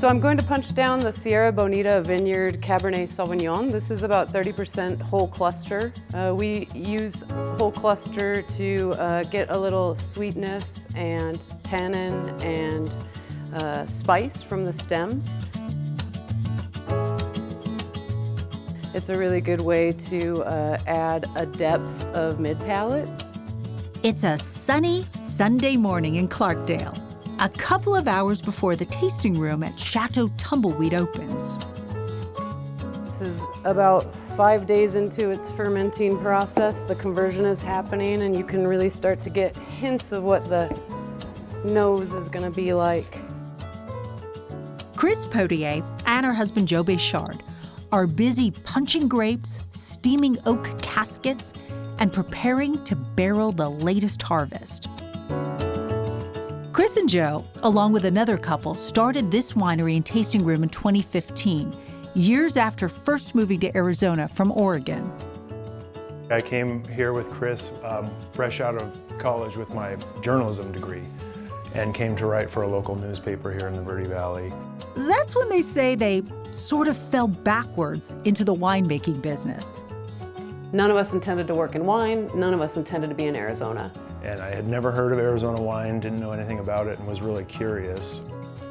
So I'm going to punch down the Sierra Bonita Vineyard Cabernet Sauvignon. This is about 30% whole cluster. We use whole cluster to get a little sweetness and tannin and spice from the stems. It's a really good way to add a depth of mid-palate. It's a sunny Sunday morning in Clarkdale, a couple of hours before the tasting room at Chateau Tumbleweed opens. This is about 5 days into its fermenting process. The conversion is happening and you can really start to get hints of what the nose is going to be like. Chris Potier and her husband Joe Béchard are busy punching grapes, steaming oak caskets, and preparing to barrel the latest harvest. Chris and Joe, along with another couple, started this winery and tasting room in 2015, years after first moving to Arizona from Oregon. I came here with Chris fresh out of college with my journalism degree and came to write for a local newspaper here in the Verde Valley. That's when they say they sort of fell backwards into the winemaking business. None of us intended to work in wine. None of us intended to be in Arizona. And I had never heard of Arizona wine, didn't know anything about it, and was really curious.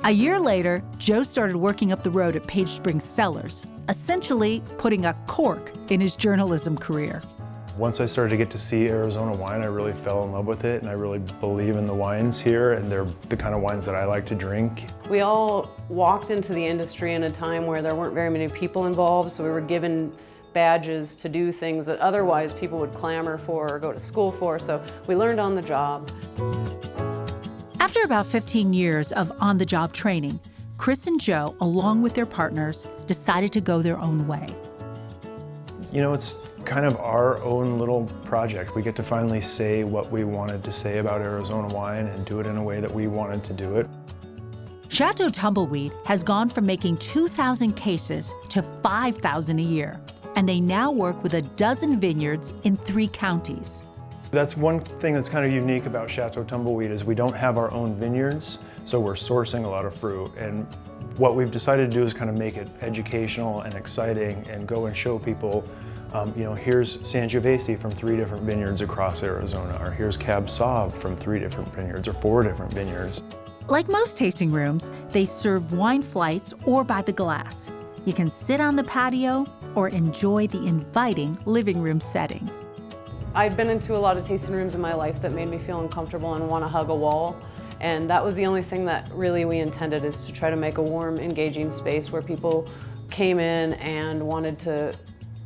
A year later, Joe started working up the road at Page Springs Cellars, essentially putting a cork in his journalism career. Once I started to get to see Arizona wine, I really fell in love with it, and I really believe in the wines here, and they're the kind of wines that I like to drink. We all walked into the industry in a time where there weren't very many people involved, so we were given badges to do things that otherwise people would clamor for or go to school for, so we learned on the job. After about 15 years of on-the-job training, Chris and Joe, along with their partners, decided to go their own way. You know, it's kind of our own little project. We get to finally say what we wanted to say about Arizona wine and do it in a way that we wanted to do it. Chateau Tumbleweed has gone from making 2,000 cases to 5,000 a year, and they now work with a dozen vineyards in 3 counties. That's one thing that's kind of unique about Chateau Tumbleweed is we don't have our own vineyards, so we're sourcing a lot of fruit. And what we've decided to do is kind of make it educational and exciting and go and show people, you know, here's Sangiovese from 3 different vineyards across Arizona, or here's Cab Sauv from 3 different vineyards or 4 different vineyards. Like most tasting rooms, they serve wine flights or by the glass. You can sit on the patio or enjoy the inviting living room setting. I'd been into a lot of tasting rooms in my life that made me feel uncomfortable and want to hug a wall. And that was the only thing that really we intended, is to try to make a warm, engaging space where people came in and wanted to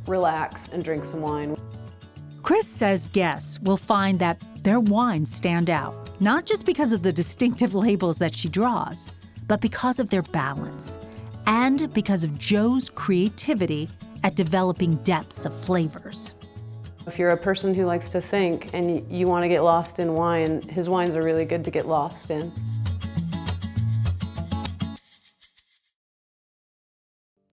relax and drink some wine. Chris says guests will find that their wines stand out, not just because of the distinctive labels that she draws, but because of their balance and because of Joe's creativity at developing depths of flavors. If you're a person who likes to think and you want to get lost in wine, his wines are really good to get lost in.